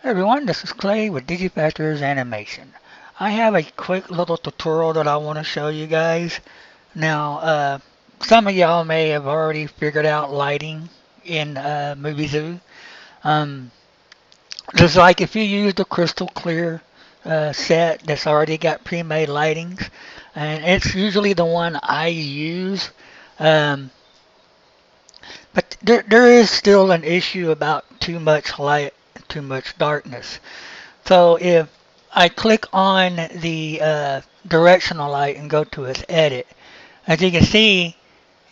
Hey everyone, this is Clay with DigiFactors Animation. I have a quick little tutorial that I want to show you guys. Now, some of y'all may have already figured out lighting in MovieZoo. Um, just like if you use the crystal clear set that's already got pre-made lightings, and it's usually the one I use. Um, but there is still an issue about too much light, too much darkness. So if I click on the directional light and go to its edit, as you can see,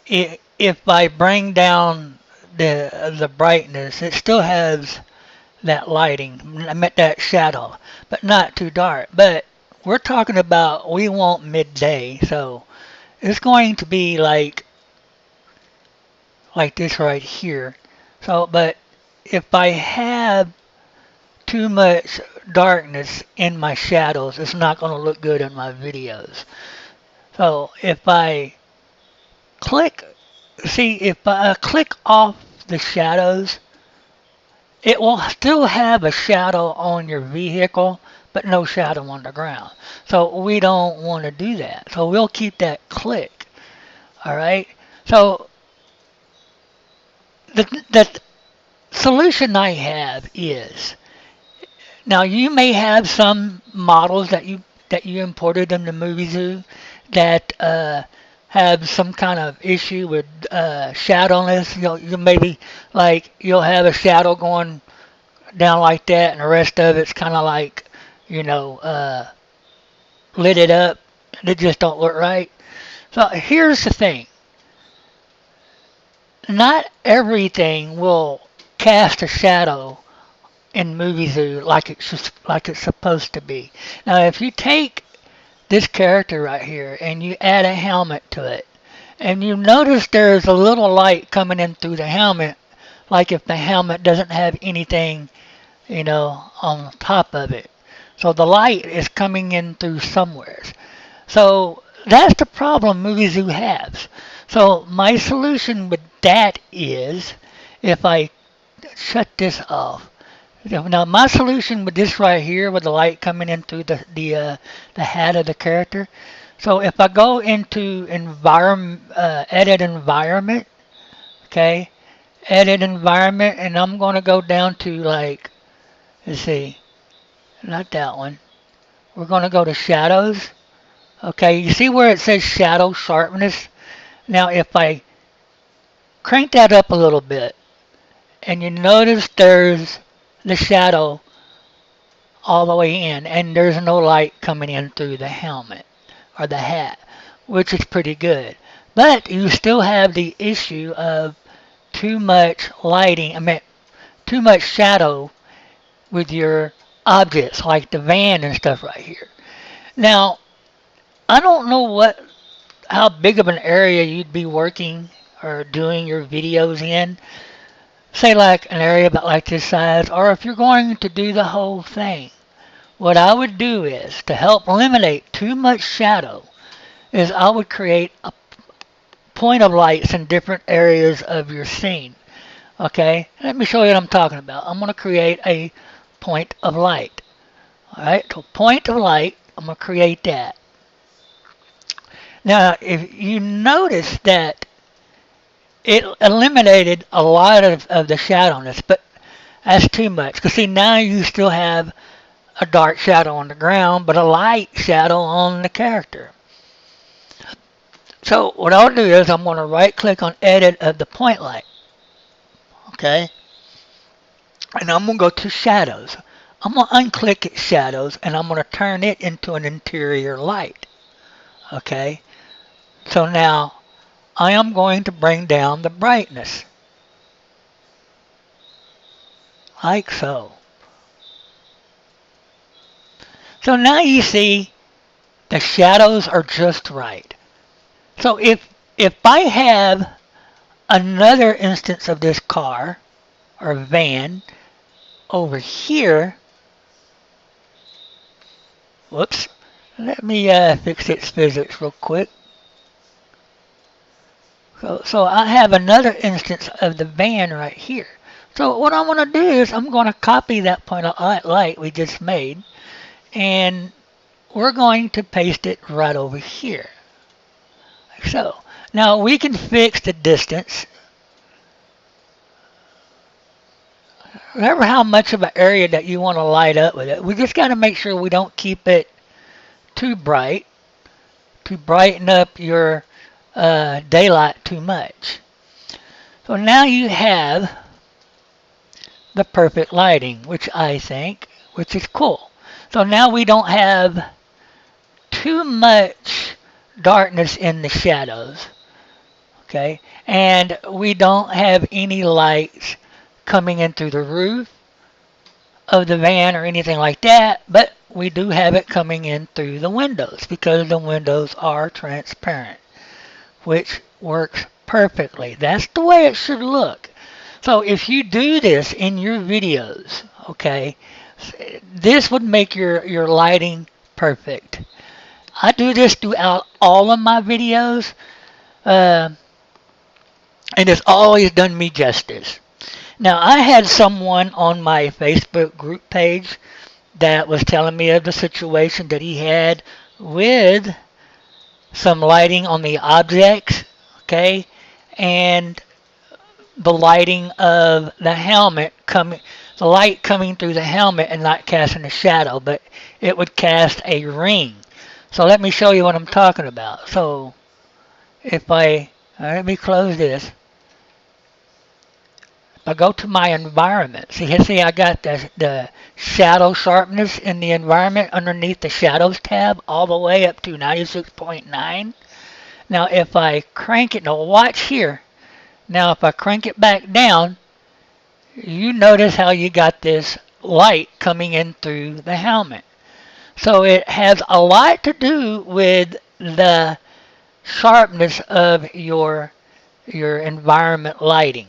if I bring down the brightness, it still has that lighting, I meant that shadow, but not too dark. But we're talking about we want midday, so it's going to be like this right here. So, but if I have too much darkness in my shadows, it's not going to look good in my videos. So if I click, see if I click off the shadows, it will still have a shadow on your vehicle, but no shadow on the ground. So we don't want to do that. So we'll keep that click. All right. So the solution I have is now you may have some models that you imported in the Movie Zoo that have some kind of issue with shadowless. You maybe like you'll have a shadow going down like that, and the rest of it's kind of like you know lit it up. And it just don't look right. So here's the thing: not everything will cast a shadow in Movie Zoo like it's supposed to be. Now, if you take this character right here and you add a helmet to it, and you notice there's a little light coming in through the helmet, like if the helmet doesn't have anything, on top of it. So the light is coming in through somewhere. So that's the problem Movie Zoo has. So my solution with that is if I shut this off. Now my solution with this right here, with the light coming in through the hat of the character. So if I go into edit environment, okay, edit environment, and I'm going to go down to like, let's see, not that one. We're going to go to shadows. Okay, you see where it says shadow sharpness? Now if I crank that up a little bit, and you notice there's the shadow all the way in, and there's no light coming in through the helmet or the hat, which is pretty good. But you still have the issue of too much lighting, I mean, too much shadow with your objects, like the van and stuff right here. Now, I don't know how big of an area you'd be working or doing your videos in. Say like an area about like this size, or if you're going to do the whole thing. What I would do is, to help eliminate too much shadow, is I would create a point of lights in different areas of your scene. Okay, let me show you what I'm talking about. I'm going to create a point of light. Alright, so point of light, I'm going to create that. Now, if you notice that it eliminated a lot of the shadowness, but that's too much. Because see, now you still have a dark shadow on the ground, but a light shadow on the character. So what I'll do is I'm going to right click on edit of the point light. Okay. And I'm going to go to shadows. I'm going to unclick shadows and I'm going to turn it into an interior light. Okay. So now I am going to bring down the brightness. Like so. So now you see the shadows are just right. So if I have another instance of this car or van over here, whoops, let me fix its physics real quick. So I have another instance of the van right here. So what I want to do is I'm going to copy that point of light we just made, and we're going to paste it right over here. Like so. Now we can fix the distance. Remember how much of an area that you want to light up with it. We just got to make sure we don't keep it too bright to brighten up your daylight too much. So now you have the perfect lighting, which I think, which is cool. So now we don't have too much darkness in the shadows, okay? And we don't have any lights coming in through the roof of the van or anything like that, but we do have it coming in through the windows because the windows are transparent, which works perfectly. That's the way it should look. So if you do this in your videos, okay, this would make your lighting perfect. I do this throughout all of my videos, and it's always done me justice. Now, I had someone on my Facebook group page that was telling me of the situation that he had with some lighting on the objects, okay, and the lighting of the helmet coming, the light coming through the helmet and not casting a shadow, but it would cast a ring. So let me show you what I'm talking about. So if let me close this. If I go to my environment, see I got the shadow sharpness in the environment underneath the shadows tab all the way up to 96.9. Now if I crank it, now watch here. Now if I crank it back down, you notice how you got this light coming in through the helmet. So it has a lot to do with the sharpness of your environment lighting.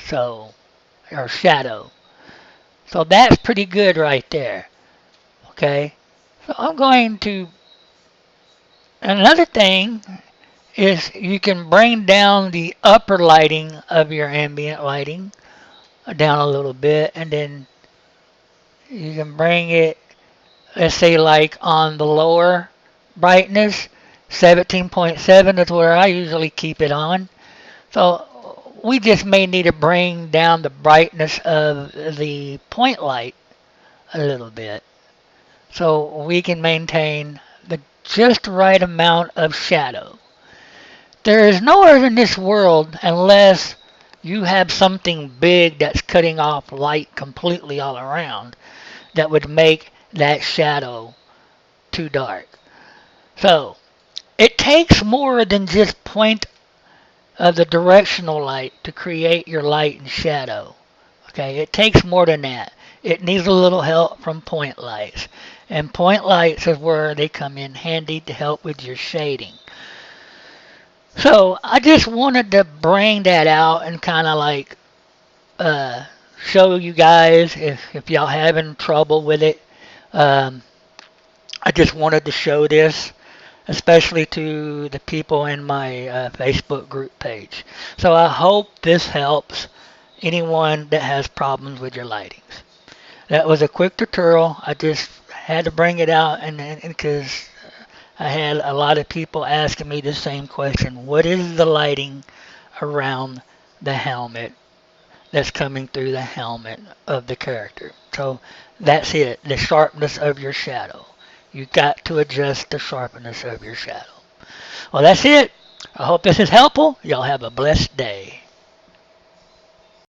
So, or shadow. So that's pretty good right there. Okay. So I'm going to, another thing is you can bring down the upper lighting of your ambient lighting down a little bit, and then you can bring it, let's say like on the lower brightness, 17.7 is where I usually keep it on. So we just may need to bring down the brightness of the point light a little bit so we can maintain the just right amount of shadow. There is nowhere in this world, unless you have something big that's cutting off light completely all around, that would make that shadow too dark. So it takes more than just point of the directional light to create your light and shadow. Okay, it takes more than that. It needs a little help from point lights. And point lights is where they come in handy to help with your shading. So I just wanted to bring that out and kind of like show you guys if y'all having trouble with it. I just wanted to show this, especially to the people in my Facebook group page. So I hope this helps anyone that has problems with your lightings. That was a quick tutorial. I just had to bring it out, and because I had a lot of people asking me the same question: what is the lighting around the helmet that's coming through the helmet of the character? So that's it, the sharpness of your shadow. You got to adjust the sharpness of your shadow. Well, that's it. I hope this is helpful. Y'all have a blessed day.